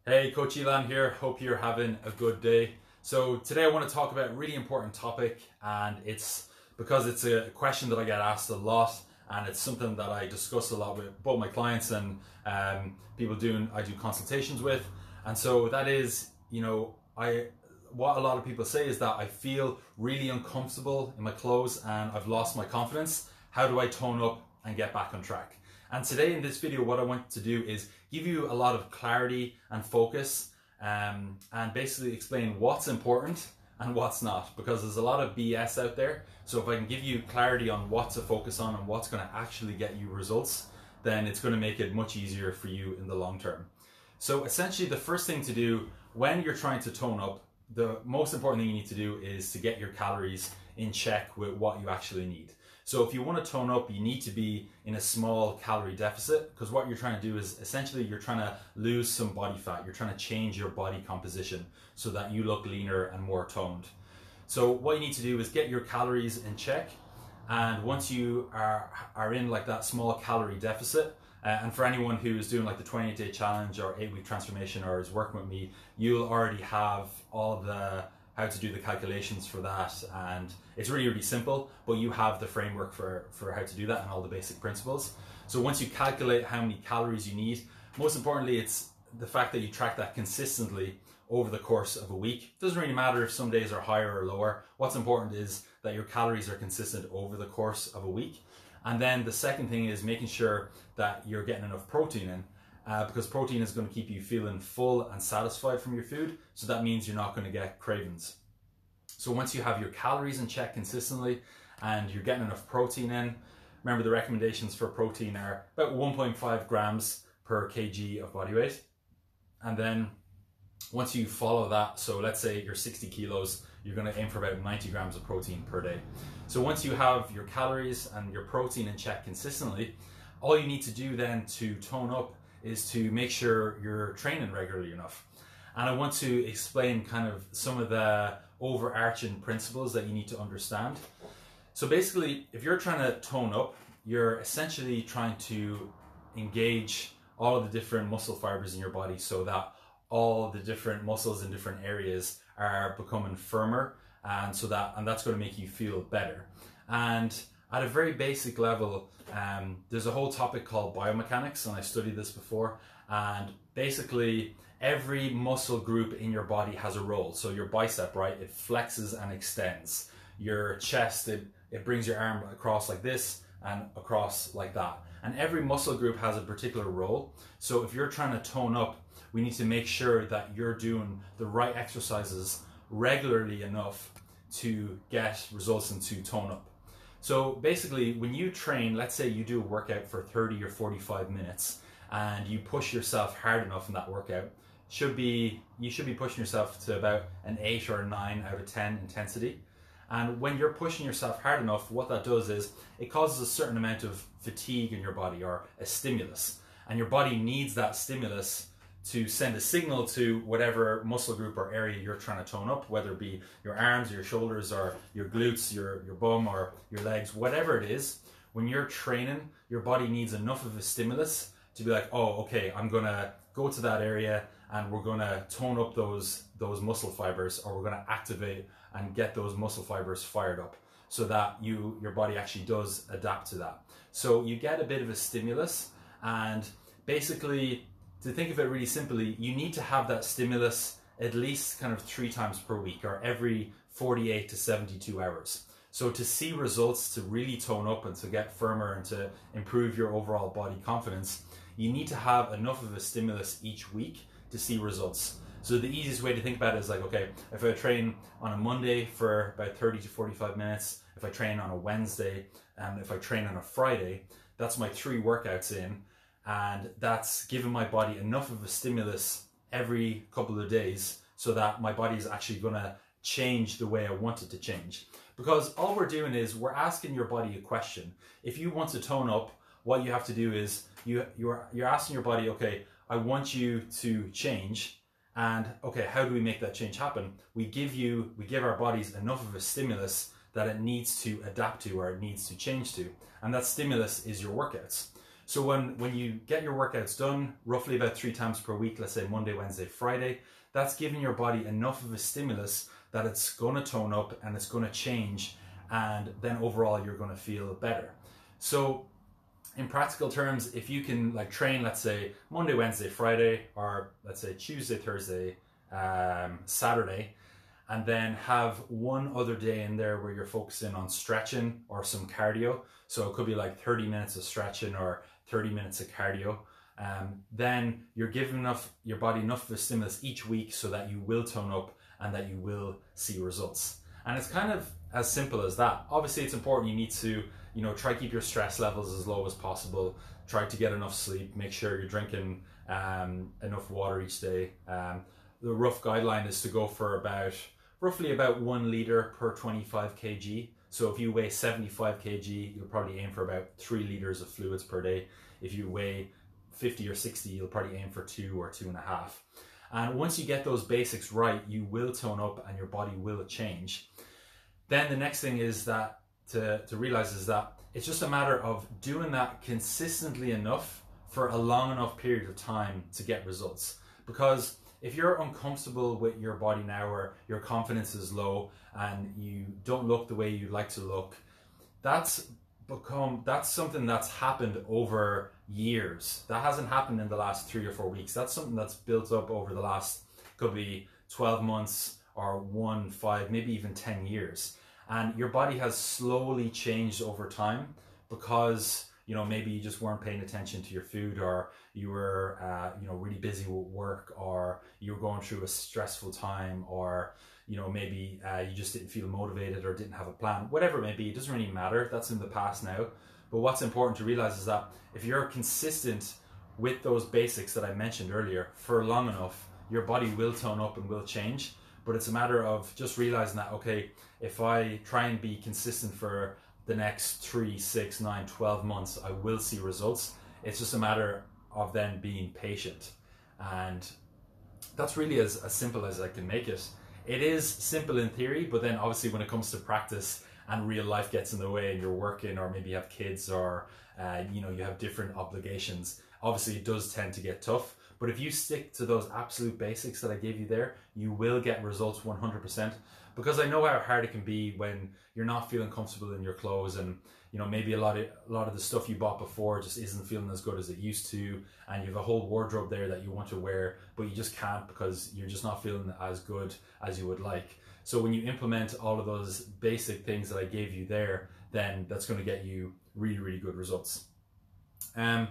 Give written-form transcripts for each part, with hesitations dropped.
Hey, Coach Elan here. Hope you're having a good day. So today I want to talk about a really important topic, and it's because it's a question that I get asked a lot, and it's something that I discuss a lot with both my clients and people I do consultations with. And so that is, what a lot of people say is that I feel really uncomfortable in my clothes and I've lost my confidence. How do I tone up and get back on track? And today in this video, what I want to do is give you a lot of clarity and focus, and basically explain what's important and what's not, because there's a lot of BS out there. So if I can give you clarity on what to focus on and what's going to actually get you results, then it's going to make it much easier for you in the long term. So essentially the first thing to do when you're trying to tone up, the most important thing you need to do is to get your calories in check with what you actually need. So if you want to tone up, you need to be in a small calorie deficit, because what you're trying to do is essentially you're trying to lose some body fat. You're trying to change your body composition so that you look leaner and more toned. So what you need to do is get your calories in check. And once you are in like that small calorie deficit, and for anyone who's doing like the 28-day challenge or 8-week transformation or is working with me, you'll already have all the how to do the calculations for that, and it's really simple, but you have the framework for how to do that and all the basic principles. So once you calculate how many calories you need, most importantly it's the fact that you track that consistently over the course of a week. It doesn't really matter if some days are higher or lower. What's important is that your calories are consistent over the course of a week. And then the second thing is making sure that you're getting enough protein in, because protein is going to keep you feeling full and satisfied from your food. So that means you're not going to get cravings. So once you have your calories in check consistently and you're getting enough protein in, remember the recommendations for protein are about 1.5 grams per kg of body weight. And then once you follow that, so let's say you're 60 kilos, you're going to aim for about 90 grams of protein per day. So once you have your calories and your protein in check consistently, all you need to do then to tone up is to make sure you're training regularly enough. And I want to explain kind of some of the overarching principles that you need to understand. So basically, if you're trying to tone up, you're essentially trying to engage all of the different muscle fibers in your body so that all the different muscles in different areas are becoming firmer, and that's going to make you feel better. And at a very basic level, there's a whole topic called biomechanics, and I studied this before. And basically, every muscle group in your body has a role. So your bicep, right, it flexes and extends. Your chest, it brings your arm across like this and across like that. And every muscle group has a particular role. So if you're trying to tone up, we need to make sure that you're doing the right exercises regularly enough to get results and to tone up. So basically, when you train, let's say you do a workout for 30 or 45 minutes and you push yourself hard enough in that workout, you should be pushing yourself to about an 8 or a 9 out of 10 intensity. And when you're pushing yourself hard enough, what that does is it causes a certain amount of fatigue in your body, or a stimulus. And your body needs that stimulus to send a signal to whatever muscle group or area you're trying to tone up, whether it be your arms, or your shoulders, or your glutes, your bum, or your legs, whatever it is. When you're training, your body needs enough of a stimulus to be like, oh, okay, I'm gonna go to that area and we're gonna tone up those muscle fibers, or we're gonna activate and get those muscle fibers fired up so that your body actually does adapt to that. So you get a bit of a stimulus, and basically, to think of it really simply, you need to have that stimulus at least kind of 3 times per week, or every 48 to 72 hours. So to see results, to really tone up and to get firmer and to improve your overall body confidence, you need to have enough of a stimulus each week to see results. So the easiest way to think about it is like, okay, if I train on a Monday for about 30 to 45 minutes, if I train on a Wednesday, and if I train on a Friday, that's my 3 workouts in. And that's giving my body enough of a stimulus every couple of days so that my body is actually going to change the way I want it to change. Because all we're doing is we're asking your body a question. If you want to tone up, what you have to do is you're asking your body, okay, I want you to change, and okay, how do we make that change happen? We give our bodies enough of a stimulus that it needs to adapt to, or it needs to change to, and that stimulus is your workouts. So when you get your workouts done, roughly about 3 times per week, let's say Monday, Wednesday, Friday, that's giving your body enough of a stimulus that it's going to tone up and it's going to change, and then overall you're going to feel better. So in practical terms, if you can like train, let's say Monday, Wednesday, Friday, or let's say Tuesday, Thursday, Saturday, and then have one other day in there where you're focusing on stretching or some cardio. So it could be like 30 minutes of stretching or 30 minutes of cardio. Then you're giving your body enough of a stimulus each week so that you will tone up and that you will see results. And it's kind of as simple as that. Obviously it's important, you need to, try to keep your stress levels as low as possible, try to get enough sleep, make sure you're drinking enough water each day. The rough guideline is to go for roughly about 1 liter per 25 kg. So if you weigh 75 kg, you'll probably aim for about 3 liters of fluids per day. If you weigh 50 or 60, you'll probably aim for 2 or 2.5. And once you get those basics right, you will tone up and your body will change. Then the next thing is that to realize is that it's just a matter of doing that consistently enough for a long enough period of time to get results. Because if you're uncomfortable with your body now, or your confidence is low and you don't look the way you'd like to look, that's something that's happened over years. That hasn't happened in the last 3 or 4 weeks. That's something that's built up over the last, could be 12 months or 1, 5, maybe even 10 years. And your body has slowly changed over time because, maybe you just weren't paying attention to your food, or you were, really busy with work, or you were going through a stressful time, or, maybe you just didn't feel motivated or didn't have a plan. Whatever it may be, it doesn't really matter. That's in the past now. But what's important to realize is that if you're consistent with those basics that I mentioned earlier for long enough, your body will tone up and will change. But it's a matter of just realizing that, okay, if I try and be consistent for the next 3, 6, 9, 12 months, I will see results. It's just a matter of then being patient. And that's really as simple as I can make it. It is simple in theory, but then obviously when it comes to practice and real life gets in the way and you're working, or maybe you have kids, or you have different obligations, obviously it does tend to get tough. But if you stick to those absolute basics that I gave you there, you will get results 100%. Because I know how hard it can be when you're not feeling comfortable in your clothes, and maybe a lot of the stuff you bought before just isn't feeling as good as it used to, and you have a whole wardrobe there that you want to wear, but you just can't because you're just not feeling as good as you would like. So when you implement all of those basic things that I gave you there, then that's going to get you really, really good results. And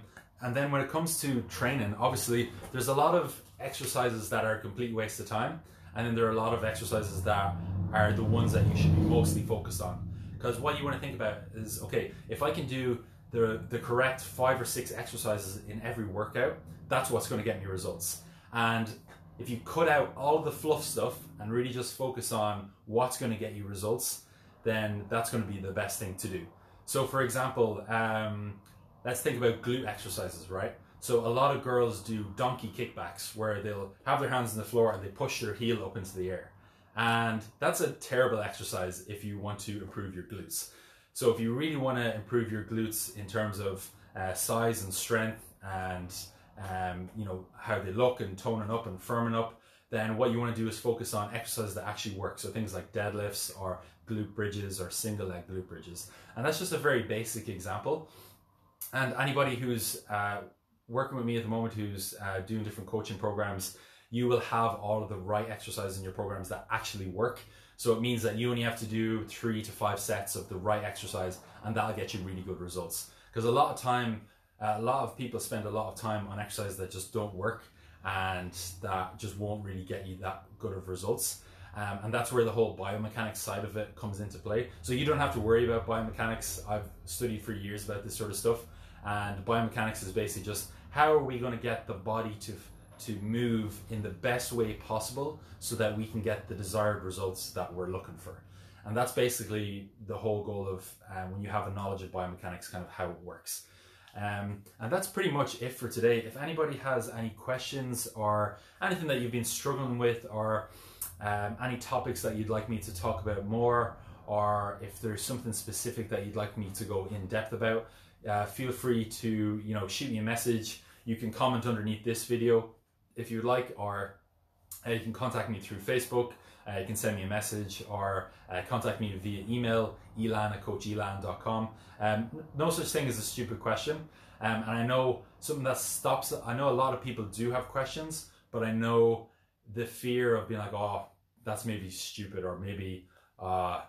then when it comes to training, obviously there's a lot of exercises that are a complete waste of time, and then there are a lot of exercises that are the ones that you should be mostly focused on. Because what you want to think about is, okay, if I can do the correct 5 or 6 exercises in every workout, that's what's going to get me results. And if you cut out all the fluff stuff and really just focus on what's going to get you results, then that's going to be the best thing to do. So for example, let's think about glute exercises, right? So a lot of girls do donkey kickbacks where they'll have their hands on the floor and they push their heel up into the air. And that's a terrible exercise if you want to improve your glutes. So if you really want to improve your glutes in terms of size and strength and how they look and toning up and firming up, then what you want to do is focus on exercises that actually work. So things like deadlifts or glute bridges or single leg glute bridges. And that's just a very basic example. And anybody who's working with me at the moment, who's doing different coaching programs, you will have all of the right exercises in your programs that actually work. So it means that you only have to do 3 to 5 sets of the right exercise, and that'll get you really good results. Because a lot of people spend a lot of time on exercises that just don't work, and that just won't really get you that good of results. And that's where the whole biomechanics side of it comes into play. So you don't have to worry about biomechanics. I've studied for years about this sort of stuff. And biomechanics is basically just how are we going to get the body to move in the best way possible so that we can get the desired results that we're looking for. And that's basically the whole goal of when you have a knowledge of biomechanics, kind of how it works. And that's pretty much it for today. If anybody has any questions or anything that you've been struggling with, or any topics that you'd like me to talk about more, or if there's something specific that you'd like me to go in depth about, feel free to, shoot me a message. You can comment underneath this video if you'd like, or you can contact me through Facebook. You can send me a message, or contact me via email, elan@coachelan.com. No such thing as a stupid question. And I know something that stops, I know a lot of people do have questions, but I know the fear of being like, oh, that's maybe stupid, or maybe, I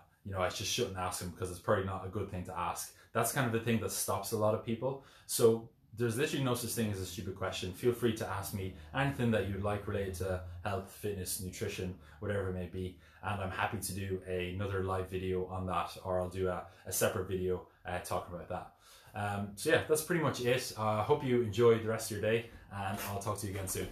just shouldn't ask him because it's probably not a good thing to ask. That's kind of the thing that stops a lot of people. So there's literally no such thing as a stupid question. Feel free to ask me anything that you'd like related to health, fitness, nutrition, whatever it may be. And I'm happy to do another live video on that, or I'll do a separate video talking about that. So yeah, that's pretty much it. I hope you enjoy the rest of your day, and I'll talk to you again soon.